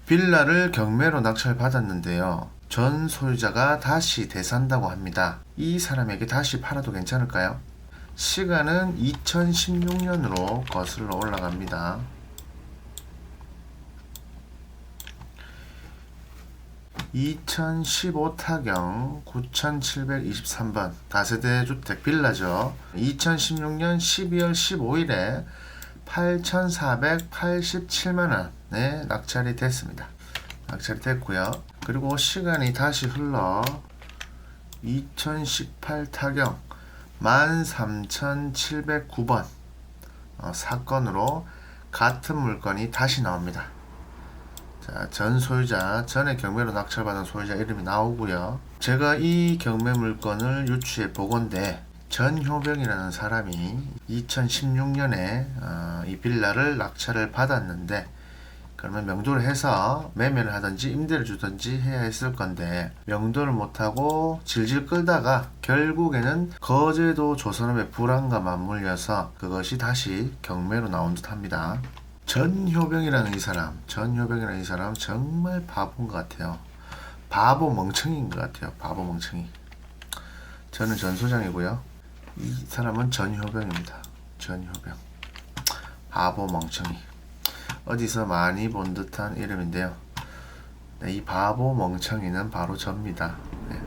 빌라를 경매로 낙찰받았는데요. 전 소유자가 다시 대산다고 합니다. 이 사람에게 다시 팔아도 괜찮을까요? 시간은 2016년으로 거슬러 올라갑니다. 2015 타경 9723번 다세대 주택 빌라죠. 2016년 12월 15일에 8,487만원에 낙찰이 됐습니다. 낙찰이 됐고요. 그리고 시간이 다시 흘러 2018 타경 13,709번 사건으로 같은 물건이 다시 나옵니다. 자, 전 소유자, 전에 경매로 낙찰받은 소유자 이름이 나오고요. 제가 이 경매 물건을 유추해 보건대 전효병이라는 사람이 2016년에 이 빌라를 낙찰을 받았는데, 그러면 명도를 해서 매매를 하든지 임대를 주든지 해야 했을 건데 명도를 못하고 질질 끌다가 결국에는 거제도 조선업의 불황과 맞물려서 그것이 다시 경매로 나온 듯 합니다. 전효병이라는 이 사람 정말 바보인 것 같아요. 바보 멍청이인 것 같아요. 바보 멍청이. 저는 전 소장이고요. 이 사람은 전효병입니다. 전효병. 바보 멍청이. 어디서 많이 본 듯한 이름인데요. 네, 이 바보 멍청이는 바로 접니다. 네.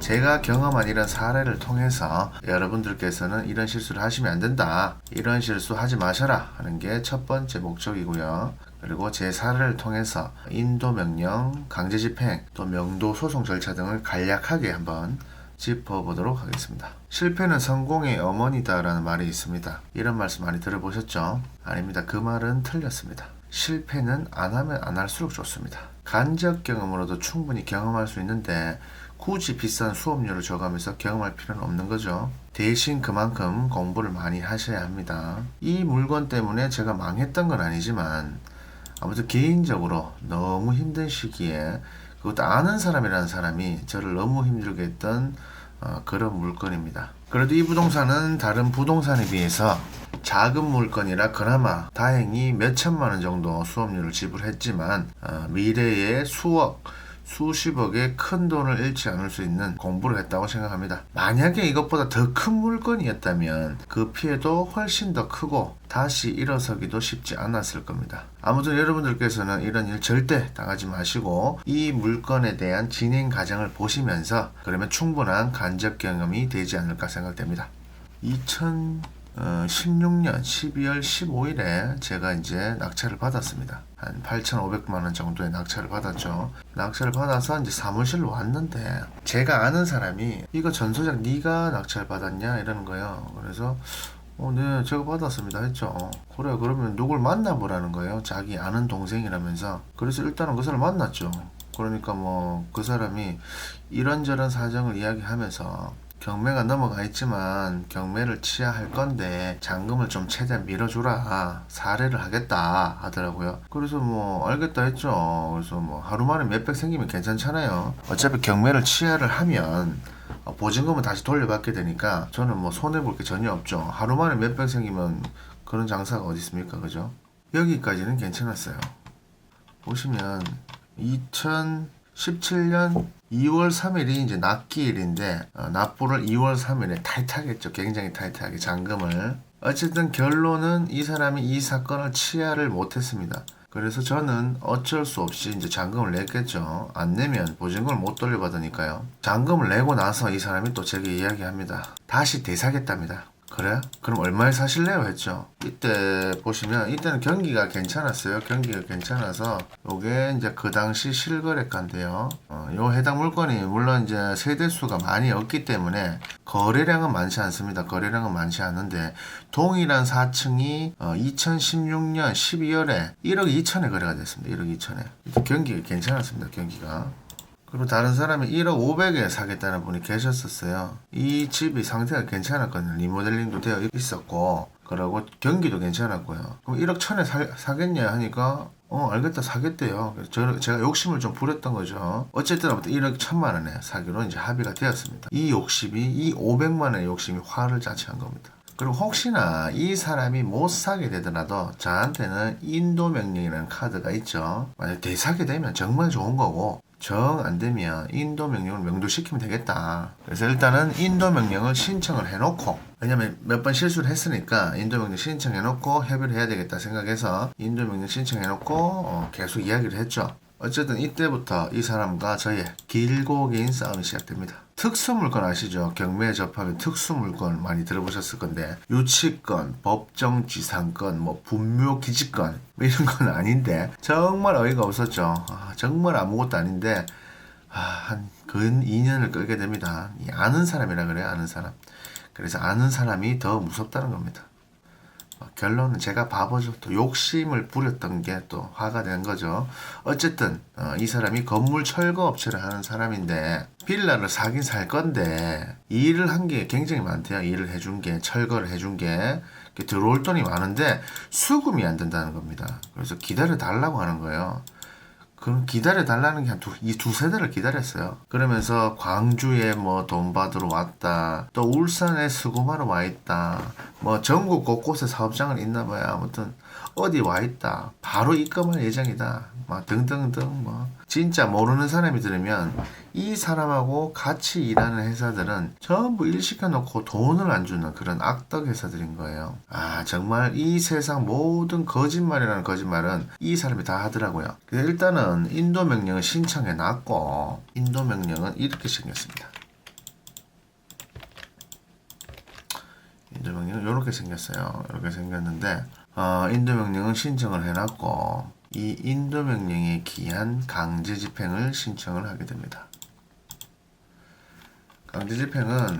제가 경험한 이런 사례를 통해서 여러분들께서는 이런 실수를 하시면 안 된다, 이런 실수 하지 마셔라 하는 게 첫 번째 목적이고요. 그리고 제 사례를 통해서 인도명령, 강제집행, 또 명도 소송 절차 등을 간략하게 한번 짚어보도록 하겠습니다. 실패는 성공의 어머니다 라는 말이 있습니다. 이런 말씀 많이 들어보셨죠? 아닙니다. 그 말은 틀렸습니다. 실패는 안 하면 안 할수록 좋습니다. 간접 경험으로도 충분히 경험할 수 있는데 굳이 비싼 수업료를 줘가면서 경험할 필요는 없는 거죠. 대신 그만큼 공부를 많이 하셔야 합니다. 이 물건 때문에 제가 망했던 건 아니지만 아무튼 개인적으로 너무 힘든 시기에 그것도 아는 사람이라는 사람이 저를 너무 힘들게 했던 그런 물건입니다. 그래도 이 부동산은 다른 부동산에 비해서 작은 물건이라 그나마 다행히 몇천만 원 정도 수업료를 지불했지만 미래에 수억, 수십억의 큰 돈을 잃지 않을 수 있는 공부를 했다고 생각합니다. 만약에 이것보다 더 큰 물건이었다면 그 피해도 훨씬 더 크고 다시 일어서기도 쉽지 않았을 겁니다. 아무튼 여러분들께서는 이런 일 절대 당하지 마시고 이 물건에 대한 진행 과정을 보시면서 그러면 충분한 간접 경험이 되지 않을까 생각됩니다. 2016년 12월 15일에 제가 이제 낙찰을 받았습니다. 한 8,500만원 정도의 낙찰을 받았죠. 낙찰을 받아서 이제 사무실로 왔는데 제가 아는 사람이 이거 전 소장 네가 낙찰 받았냐 이러는 거예요. 그래서 네 제가 받았습니다 했죠. 그래 그러면 누굴 만나보라는 거예요. 자기 아는 동생이라면서. 그래서 일단은 그 사람 만났죠. 그러니까 뭐 그 사람이 이런저런 사정을 이야기하면서 경매가 넘어가 있지만 경매를 취하할 건데 잔금을 좀 최대한 밀어주라, 사례를 하겠다 하더라고요. 그래서 뭐 알겠다 했죠. 그래서 뭐 하루 만에 몇백 생기면 괜찮잖아요. 어차피 경매를 취하를 하면 보증금은 다시 돌려받게 되니까 저는 뭐 손해볼 게 전혀 없죠. 하루 만에 몇백 생기면 그런 장사가 어디 있습니까, 그죠? 여기까지는 괜찮았어요. 보시면 2017년 2월 3일이 이제 납기일인데 납부를 2월 3일에 타이트하겠죠. 굉장히 타이트하게 잔금을. 어쨌든 결론은 이 사람이 이 사건을 취하를 못했습니다. 그래서 저는 어쩔 수 없이 이제 잔금을 냈겠죠. 안 내면 보증금을 못 돌려받으니까요. 잔금을 내고 나서 이 사람이 또 제게 이야기합니다. 다시 대사겠답니다. 그래? 그럼 얼마에 사실래요? 했죠. 이때 보시면 이때는 경기가 괜찮았어요. 경기가 괜찮아서 요게 이제 그 당시 실거래가인데요. 요 해당 물건이 물론 이제 세대수가 많이 없기 때문에 거래량은 많지 않습니다. 거래량은 많지 않은데 동일한 4층이 2016년 12월에 1억 2천에 거래가 됐습니다. 1억 2천에. 경기가 괜찮았습니다. 경기가. 그리고 다른 사람이 1억 500에 사겠다는 분이 계셨었어요. 이 집이 상태가 괜찮았거든요. 리모델링도 되어 있었고, 그리고 경기도 괜찮았고요. 그럼 1억 1000에 사겠냐 하니까 알겠다 사겠대요. 그래서 제가 욕심을 좀 부렸던 거죠. 어쨌든 아무튼 1억 1000만 원에 사기로 이제 합의가 되었습니다. 이 욕심이, 이 500만 원의 욕심이 화를 자초한 겁니다. 그리고 혹시나 이 사람이 못 사게 되더라도 저한테는 인도 명령이라는 카드가 있죠. 만약 대사게 되면 정말 좋은 거고 정 안 되면 인도 명령을 명도시키면 되겠다. 그래서 일단은 인도 명령을 신청을 해놓고, 왜냐면 몇 번 실수를 했으니까 인도 명령 신청해놓고 협의를 해야 되겠다 생각해서 인도 명령 신청해놓고 계속 이야기를 했죠. 어쨌든 이때부터 이 사람과 저의 길고 긴 싸움이 시작됩니다. 특수물건 아시죠? 경매에 접하면 특수물건 많이 들어보셨을 건데 유치권, 법정지상권, 뭐 분묘기지권 이런 건 아닌데 정말 어이가 없었죠. 정말 아무것도 아닌데 한 근 2년을 끌게 됩니다. 아는 사람이라 그래요. 아는 사람. 그래서 아는 사람이 더 무섭다는 겁니다. 결론은 제가 바보죠. 또 욕심을 부렸던 게 또 화가 된 거죠. 어쨌든 이 사람이 건물 철거 업체를 하는 사람인데 빌라를 사긴 살 건데 일을 한 게 굉장히 많대요. 일을 해준 게, 철거를 해준 게 들어올 돈이 많은데 수금이 안 된다는 겁니다. 그래서 기다려 달라고 하는 거예요. 그럼 기다려 달라는 게 이 두세 달을 기다렸어요. 그러면서 광주에 뭐 돈 받으러 왔다. 또 울산에 수금하러 와 있다. 뭐 전국 곳곳에 사업장을 있나 봐요. 아무튼 어디 와 있다. 바로 입금할 예정이다. 막 등등등 뭐 진짜 모르는 사람이 들으면 이 사람하고 같이 일하는 회사들은 전부 일 시켜놓고 돈을 안 주는 그런 악덕 회사들인 거예요. 정말 이 세상 모든 거짓말이라는 거짓말은 이 사람이 다 하더라고요. 그래서 일단은 인도 명령을 신청해 놨고 인도 명령은 이렇게 생겼습니다. 인도 명령은 이렇게 생겼어요. 이렇게 생겼는데 인도 명령은 신청을 해놨고 이 인도 명령에 기한 강제 집행을 신청을 하게 됩니다. 강제 집행은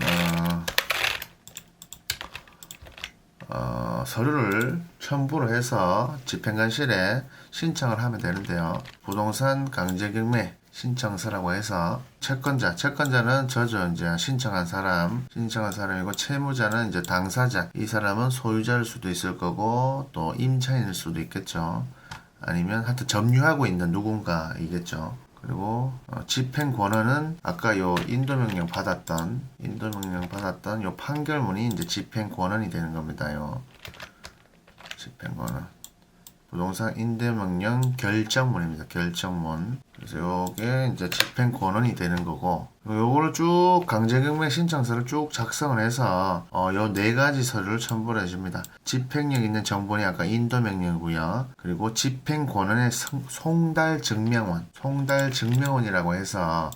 서류를 첨부를 해서 집행관실에 신청을 하면 되는데요. 부동산 강제 경매 신청서라고 해서 채권자는 저죠. 이제 신청한 사람이고 채무자는 이제 당사자. 이 사람은 소유자일 수도 있을 거고 또 임차인일 수도 있겠죠. 아니면 하여튼 점유하고 있는 누군가이겠죠. 그리고 집행 권한은 아까 요 인도명령 받았던 요 판결문이 이제 집행 권한이 되는 겁니다. 요 집행 권한. 부동산 임대명령 결정문입니다. 결정문. 그래서 요게 이제 집행 권한이 되는 거고, 요거를 쭉 강제경매 신청서를 쭉 작성을 해서 요 네 가지 서류를 첨부를 해줍니다. 집행력 있는 정본이 아까 인도명령이고요. 그리고 집행 권한의 송달증명원이라고 해서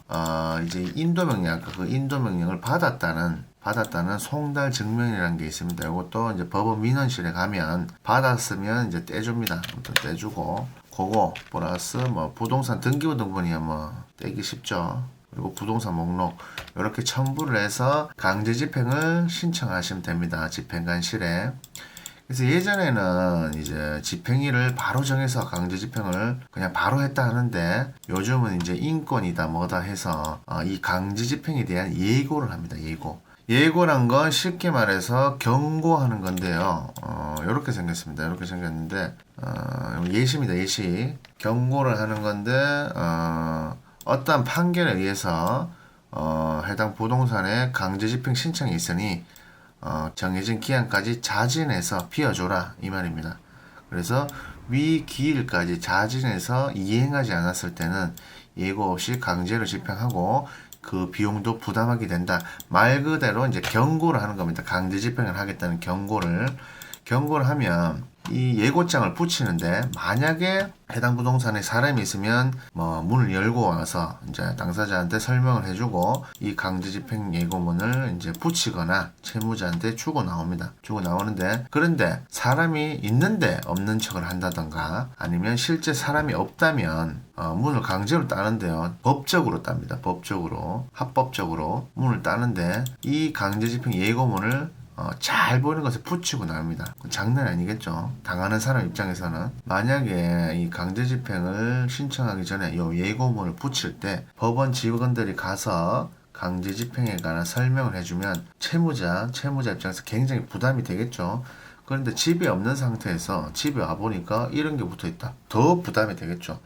이제 인도명령 아까 그 인도명령을 받았다는 송달 증명이라는 게 있습니다. 이것도 이제 법원 민원실에 가면 받았으면 이제 떼줍니다. 또 떼주고, 그거 플러스 뭐 부동산 등기부 등본이야 뭐 떼기 쉽죠. 그리고 부동산 목록 이렇게 첨부를 해서 강제 집행을 신청하시면 됩니다. 집행관실에. 그래서 예전에는 이제 집행일을 바로 정해서 강제 집행을 그냥 바로 했다 하는데 요즘은 이제 인권이다 뭐다 해서 이 강제 집행에 대한 예고를 합니다. 예고란 건 쉽게 말해서 경고하는 건데요. 이렇게 생겼습니다. 이렇게 생겼는데 예시입니다. 예시. 경고를 하는 건데 어떠한 판결에 의해서 해당 부동산에 강제 집행 신청이 있으니 정해진 기한까지 자진해서 피워줘라 이 말입니다. 그래서 위 기일까지 자진해서 이행하지 않았을 때는 예고 없이 강제로 집행하고 그 비용도 부담하게 된다. 말 그대로 이제 경고를 하는 겁니다. 강제 집행을 하겠다는 경고를 하면 이 예고장을 붙이는데 만약에 해당 부동산에 사람이 있으면 뭐 문을 열고 와서 이제 당사자한테 설명을 해주고 이 강제 집행 예고문을 이제 붙이거나 채무자한테 주고 나옵니다. 주고 나오는데 그런데 사람이 있는데 없는 척을 한다던가 아니면 실제 사람이 없다면 문을 강제로 따는데요. 법적으로 땁니다. 합법적으로 문을 따는데 이 강제 집행 예고문을 잘 보이는 것을 붙이고 나옵니다. 장난이 아니겠죠. 당하는 사람 입장에서는 만약에 이 강제 집행을 신청하기 전에 이 예고문을 붙일 때 법원 직원들이 가서 강제 집행에 관한 설명을 해주면 채무자 입장에서 굉장히 부담이 되겠죠. 그런데 집이 없는 상태에서 집에 와보니까 이런 게 붙어있다. 더 부담이 되겠죠.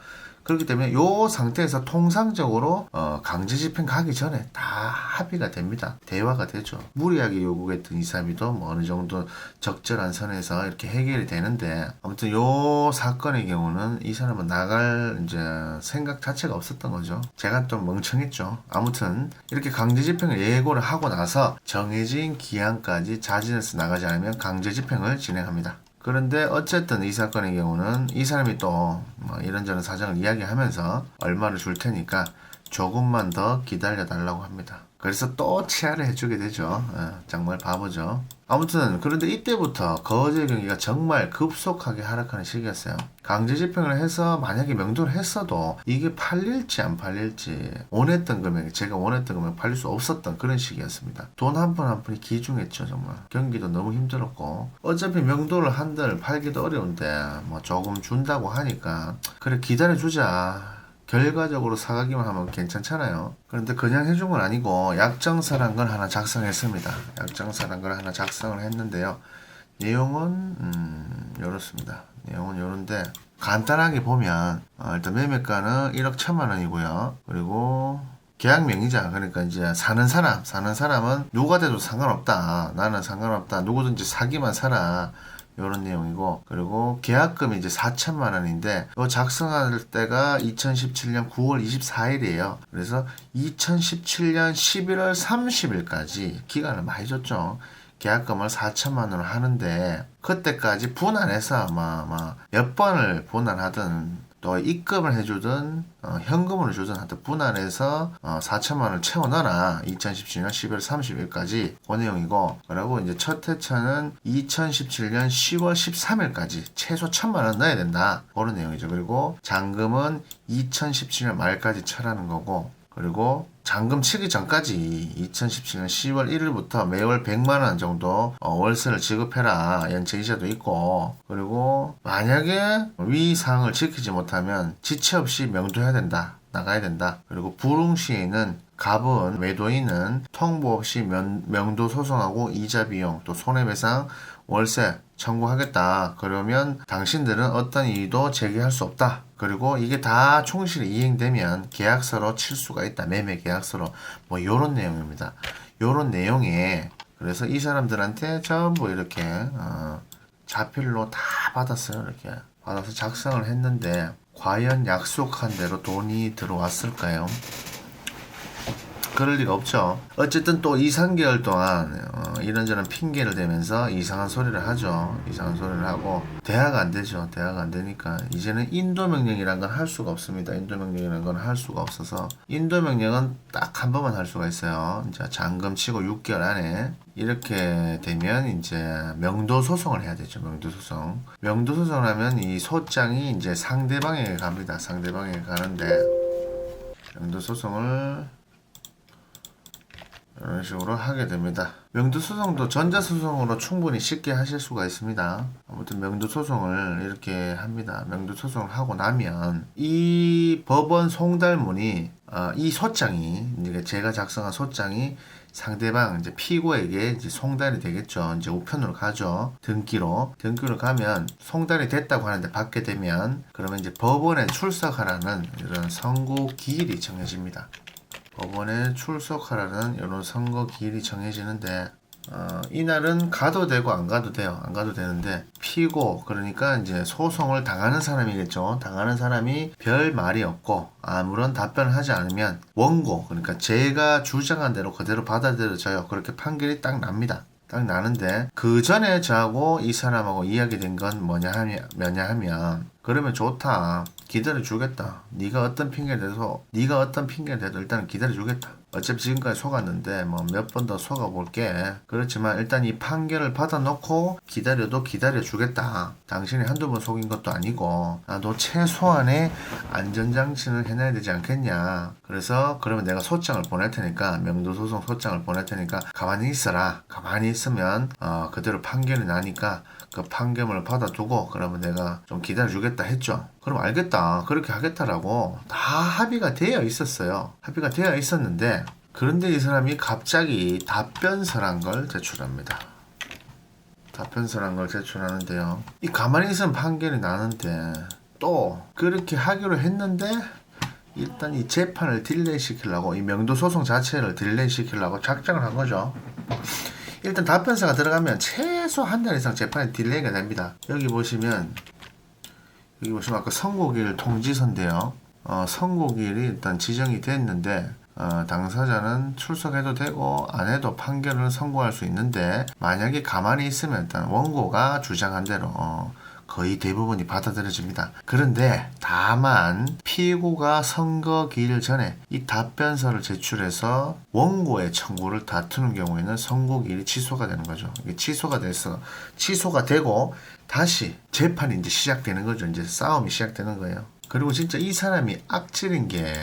그렇기 때문에 요 상태에서 통상적으로 강제 집행 가기 전에 다 합의가 됩니다. 대화가 되죠. 무리하게 요구했던 이사비도 뭐 어느 정도 적절한 선에서 이렇게 해결이 되는데, 아무튼 요 사건의 경우는 이 사람은 나갈 이제 생각 자체가 없었던 거죠. 제가 좀 멍청했죠. 아무튼 이렇게 강제 집행을 예고를 하고 나서 정해진 기한까지 자진해서 나가지 않으면 강제 집행을 진행합니다. 그런데 어쨌든 이 사건의 경우는 이 사람이 또 뭐 이런저런 사정을 이야기하면서 얼마를 줄 테니까 조금만 더 기다려 달라고 합니다. 그래서 또 치아를 해주게 되죠. 정말 바보죠. 아무튼 그런데 이때부터 거제 경기가 정말 급속하게 하락하는 시기였어요. 강제 집행을 해서 만약에 명도를 했어도 이게 팔릴지 안 팔릴지 원했던 금액, 제가 원했던 금액 팔릴 수 없었던 그런 시기였습니다. 돈 한 푼 한 푼이 귀중했죠. 정말 경기도 너무 힘들었고, 어차피 명도를 한들 팔기도 어려운데 뭐 조금 준다고 하니까 그래 기다려주자, 결과적으로 사가기만 하면 괜찮잖아요. 그런데 그냥 해준 건 아니고 약정서란 걸 하나 작성했습니다. 약정서란 걸 하나 작성을 했는데요. 내용은 이렇습니다. 내용은 이런데 간단하게 보면 일단 매매가는 1억 1천만 원이고요. 그리고 계약 명의자, 그러니까 이제 사는 사람은 누가 돼도 상관없다. 나는 상관없다. 누구든지 사기만 사라. 요런 내용이고, 그리고 계약금이 이제 4천만 원인데 이 작성할 때가 2017년 9월 24일이에요. 그래서 2017년 11월 30일까지 기간을 많이 줬죠. 계약금을 4천만 원을 하는데 그때까지 분할해서 아마 몇 번을 분할하든 또 입금을 해주든 현금으로 주든 하여튼 분할해서 4천만 원을 채워넣어라. 2017년 12월 30일까지 그 내용이고, 그리고 이제 첫 회차는 2017년 10월 13일까지 최소 1천만 원 넣어야 된다. 그런 내용이죠. 그리고 잔금은 2017년 말까지 쳐라는 거고, 그리고 잔금 치기 전까지 2017년 10월 1일부터 매월 100만 원 정도 월세를 지급해라. 연체 이자도 있고, 그리고 만약에 위 사항을 지키지 못하면 지체 없이 명도해야 된다. 나가야 된다. 그리고 불응 시에는 갑은 매도인은 통보 없이 명도 소송하고 이자 비용 또 손해배상 월세 청구하겠다. 그러면 당신들은 어떤 이의도 제기할 수 없다. 그리고 이게 다 총실이 이행되면 계약서로 칠 수가 있다. 매매 계약서로. 뭐 요런 내용입니다. 요런 내용에 그래서 이 사람들한테 전부 이렇게 자필로 다 받았어요. 이렇게 받아서 작성을 했는데 과연 약속한 대로 돈이 들어왔을까요? 그럴 리가 없죠. 어쨌든 또 2, 3개월 동안 이런저런 핑계를 대면서 이상한 소리를 하죠. 이상한 소리를 하고 대화가 안 되죠. 대화가 안 되니까 이제는 인도명령이란 건 할 수가 없습니다. 인도명령이란 건 할 수가 없어서 인도명령은 딱 한 번만 할 수가 있어요. 이제 잔금 치고 6개월 안에 이렇게 되면 이제 명도소송을 해야 되죠. 명도소송. 명도소송을 하면 이 소장이 이제 상대방에게 갑니다. 상대방에게 가는데 명도소송을 이런 식으로 하게 됩니다. 명도소송도 전자소송으로 충분히 쉽게 하실 수가 있습니다. 아무튼 명도소송을 이렇게 합니다. 명도소송을 하고 나면 이 법원 송달문이 이 소장이 제가 작성한 소장이 상대방 이제 피고에게 이제 송달이 되겠죠. 이제 우편으로 가죠. 등기로 가면 송달이 됐다고 하는데 받게 되면 그러면 이제 법원에 출석하라는 이런 선고 기일이 정해집니다. 법원에 출석하라는 이런 선거 기일이 정해지는데 이날은 가도 되고 안 가도 돼요. 안 가도 되는데 피고 그러니까 이제 소송을 당하는 사람이겠죠. 당하는 사람이 별 말이 없고 아무런 답변을 하지 않으면 원고 그러니까 제가 주장한 대로 그대로 받아들여져요. 그렇게 판결이 딱 납니다. 딱 나는데 그 전에 저하고 이 사람하고 이야기된 건 뭐냐 하면 그러면 좋다. 기다려주겠다. 네가 어떤 핑계를 대도 일단은 기다려주겠다. 어차피 지금까지 속았는데 뭐 몇 번 더 속아볼게. 그렇지만 일단 이 판결을 받아놓고 기다려도 기다려주겠다. 당신이 한두 번 속인 것도 아니고 너 최소한의 안전장치는 해놔야 되지 않겠냐. 그래서 그러면 내가 소장을 보낼 테니까 명도소송 소장을 보낼 테니까 가만히 있어라. 가만히 있으면 그대로 판결이 나니까 그 판결을 받아두고 그러면 내가 좀 기다려주겠다 했죠. 그럼 알겠다. 그렇게 하겠다라고 다 합의가 되어 있었어요. 합의가 되어 있었는데 그런데 이 사람이 갑자기 답변서란 걸 제출합니다. 답변서란 걸 제출하는데요. 이 가만히 있으면 판결이 나는데 또 그렇게 하기로 했는데 일단 이 재판을 딜레이 시키려고 이 명도 소송 자체를 딜레이 시키려고 작정을 한 거죠. 일단 답변서가 들어가면 최소 한 달 이상 재판이 딜레이가 됩니다. 여기 보시면 아까 선고일 통지서인데요. 선고일이 일단 지정이 됐는데 당사자는 출석해도 되고 안 해도 판결을 선고할 수 있는데 만약에 가만히 있으면 일단 원고가 주장한 대로 거의 대부분이 받아들여집니다. 그런데 다만 피고가 선거 기일 전에 이 답변서를 제출해서 원고의 청구를 다투는 경우에는 선고기일이 취소가 되는 거죠. 이게 취소가 되고 다시 재판이 이제 시작되는 거죠. 이제 싸움이 시작되는 거예요. 그리고 진짜 이 사람이 악질인 게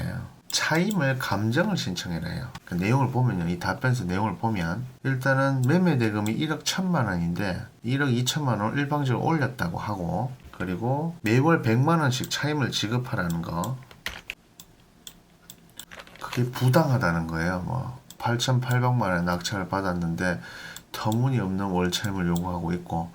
차임을 감정을 신청해라 해요. 그 내용을 보면요. 이 답변서 내용을 보면 일단은 매매 대금이 1억 1천만 원인데 1억 2천만 원을 일방적으로 올렸다고 하고 그리고 매월 100만 원씩 차임을 지급하라는 거 그게 부당하다는 거예요. 뭐 8,800만 원의 낙찰을 받았는데 터무니없는 월차임을 요구하고 있고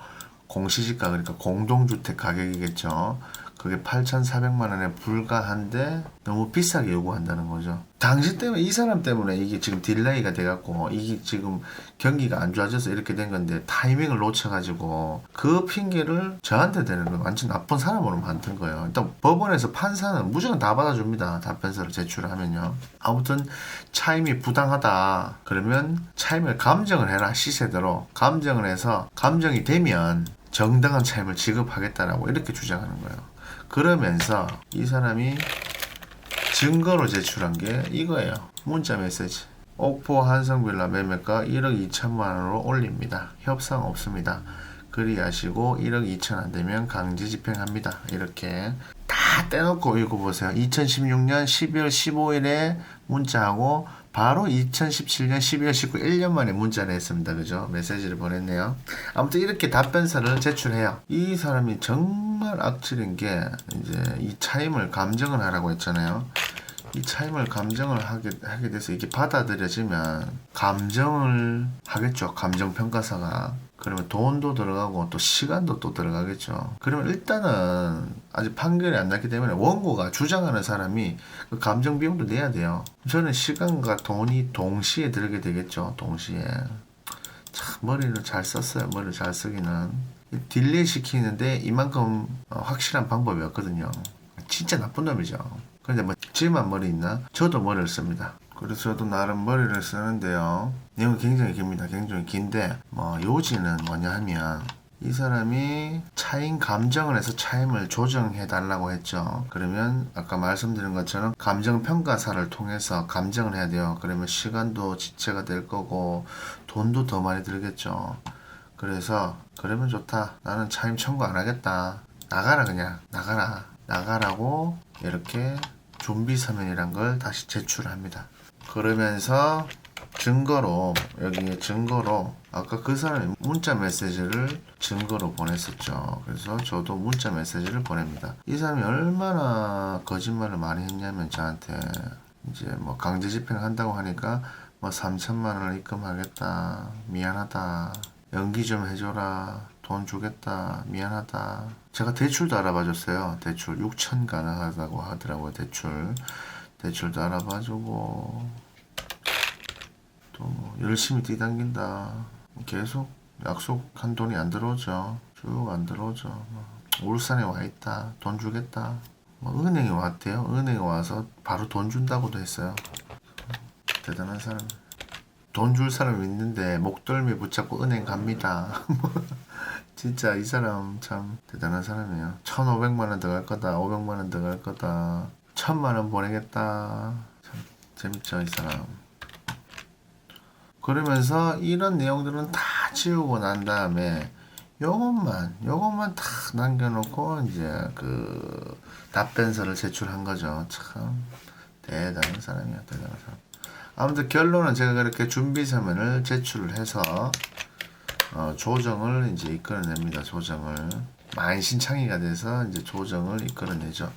공시지가 그러니까 공동주택 가격이겠죠. 그게 8,400만 원에 불과한데 너무 비싸게 요구한다는 거죠. 당신 때문에 이 사람 때문에 이게 지금 딜레이가 돼갖고 이게 지금 경기가 안 좋아져서 이렇게 된 건데 타이밍을 놓쳐가지고 그 핑계를 저한테 대는 거 완전 나쁜 사람으로 만든 거예요. 일단 법원에서 판사는 무조건 다 받아줍니다. 답변서를 제출하면요. 아무튼 차임이 부당하다 그러면 차임을 감정을 해라. 시세대로 감정을 해서 감정이 되면 정당한 차임을 지급하겠다라고 이렇게 주장하는 거예요. 그러면서 이 사람이 증거로 제출한 게 이거예요. 문자 메시지. 옥포 한성빌라 매매가 1억 2천만 원으로 올립니다. 협상 없습니다. 그리하시고 1억 2천 안 되면 강제 집행합니다. 이렇게 다 떼놓고 읽어보세요. 2016년 12월 15일에 문자하고 바로 2017년 12월 19일 1년 만에 문자를 했습니다. 그죠? 메시지를 보냈네요. 아무튼 이렇게 답변서를 제출해요. 이 사람이 정말 악질인 게 이제 이 차임을 감정을 하라고 했잖아요. 이 차임을 감정을 하게 돼서 이게 받아들여지면 감정을 하겠죠. 감정평가사가. 그러면 돈도 들어가고 또 시간도 또 들어가겠죠. 그러면 일단은 아직 판결이 안 났기 때문에 원고가 주장하는 사람이 그 감정 비용도 내야 돼요. 저는 시간과 돈이 동시에 들게 되겠죠. 동시에. 참 머리를 잘 썼어요. 머리를 잘 쓰기는. 딜레이 시키는데 이만큼 확실한 방법이 없거든요. 진짜 나쁜 놈이죠. 근데 뭐 지만 머리 있나? 저도 머리를 씁니다. 그래서 저도 나름 머리를 쓰는데요. 내용이 굉장히 깁니다. 굉장히 긴데 뭐 요지는 뭐냐 하면 이 사람이 차임 감정을 해서 차임을 조정해 달라고 했죠. 그러면 아까 말씀드린 것처럼 감정평가사를 통해서 감정을 해야 돼요. 그러면 시간도 지체가 될 거고 돈도 더 많이 들겠죠. 그래서 그러면 좋다. 나는 차임 청구 안 하겠다. 나가라 그냥. 나가라고 이렇게 준비서면이란 걸 다시 제출합니다. 그러면서 증거로 여기 증거로 아까 그 사람이 문자 메시지를 증거로 보냈었죠. 그래서 저도 문자 메시지를 보냅니다. 이 사람이 얼마나 거짓말을 많이 했냐면 저한테 이제 뭐 강제 집행한다고 하니까 뭐 3천만 원을 입금하겠다. 미안하다. 연기 좀 해줘라. 돈 주겠다. 미안하다. 제가 대출도 알아봐줬어요. 대출 6천 가능하다고 하더라고요. 대출도 알아봐주고 또 뭐 열심히 뛰당긴다. 계속 약속한 돈이 안 들어오죠. 쭉 안 들어오죠. 울산에 와 있다. 돈 주겠다. 뭐 은행에 왔대요. 은행에 와서 바로 돈 준다고도 했어요. 대단한 사람. 돈 줄 사람이 있는데 목덜미 붙잡고 은행 갑니다. 진짜 이 사람 참 대단한 사람이에요. 1,500만 원 더 갈 거다. 500만 원 더 갈 거다. 1,000만 원 보내겠다. 참 재밌죠, 이 사람. 그러면서 이런 내용들은 다 지우고 난 다음에 요것만 딱 남겨놓고 이제 그 답변서를 제출한 거죠. 참 대단한 사람이야, 대단한 사람. 아무튼 결론은 제가 그렇게 준비서면을 제출을 해서 조정을 이제 이끌어냅니다. 조정을 만신창이가 돼서 이제 조정을 이끌어내죠.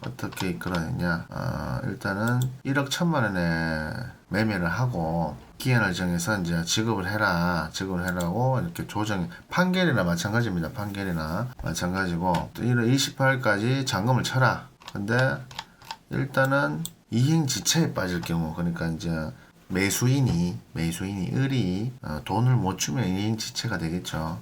어떻게 이끌어내냐? 일단은 1억 1천만 원에 매매를 하고 기한을 정해서 이제 지급을 해라고 이렇게 조정, 판결이나 마찬가지입니다. 판결이나 마찬가지고 또 1월 28일까지 잔금을 쳐라. 근데 일단은 이행지체에 빠질 경우, 그러니까 이제 매수인이 을이 돈을 못 주면 이행지체가 되겠죠.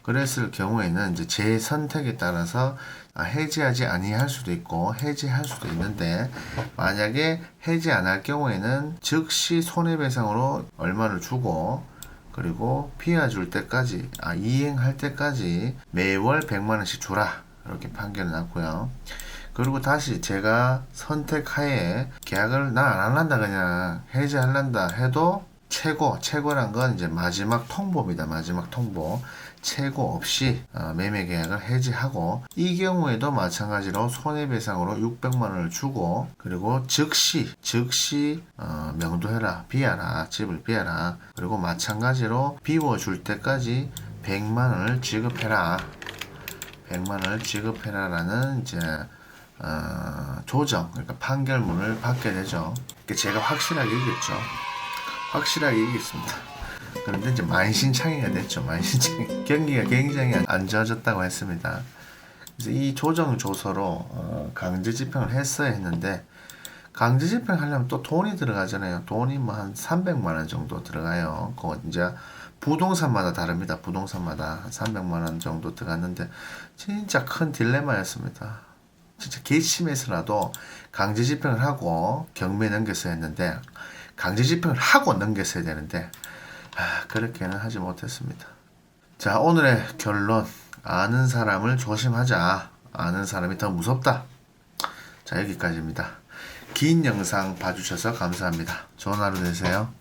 그랬을 경우에는 이제 제 선택에 따라서 해지하지 아니할 수도 있고 해지할 수도 있는데, 만약에 해지 안 할 경우에는 즉시 손해배상으로 얼마를 주고, 그리고 피해 줄 때까지 이행할 때까지 매월 100만원씩 주라, 이렇게 판결을 났고요. 그리고 다시 제가 선택하에 계약을 나 안 한다, 그냥 해지할란다 해도 최고란 건 이제 마지막 통보입니다. 마지막 통보. 최고 없이 매매 계약을 해지하고, 이 경우에도 마찬가지로 손해배상으로 600만원을 주고, 그리고 즉시 명도해라, 비하라, 집을 비하라. 그리고 마찬가지로 비워줄 때까지 100만원을 지급해라. 100만원을 지급해라라는 이제 조정, 그러니까 판결문을 받게 되죠. 그러니까 제가 확실하게 이겼죠. 확실하게 이겼습니다. 그런데 이제 만신창이가 됐죠. 만신창이. 경기가 굉장히 안 좋아졌다고 했습니다. 그래서 이 조정 조서로 강제 집행을 했어야 했는데, 강제 집행하려면 또 돈이 들어가잖아요. 돈이 뭐 한 300만원 정도 들어가요. 그거 이제 부동산마다 다릅니다. 부동산마다 300만원 정도 들어갔는데, 진짜 큰 딜레마였습니다. 진짜 개심해서라도 강제 집행을 하고 경매에 넘겼어야 했는데, 강제 집행을 하고 넘겼어야 되는데 그렇게는 하지 못했습니다. 자, 오늘의 결론. 아는 사람을 조심하자. 아는 사람이 더 무섭다. 자, 여기까지입니다. 긴 영상 봐주셔서 감사합니다. 좋은 하루 되세요.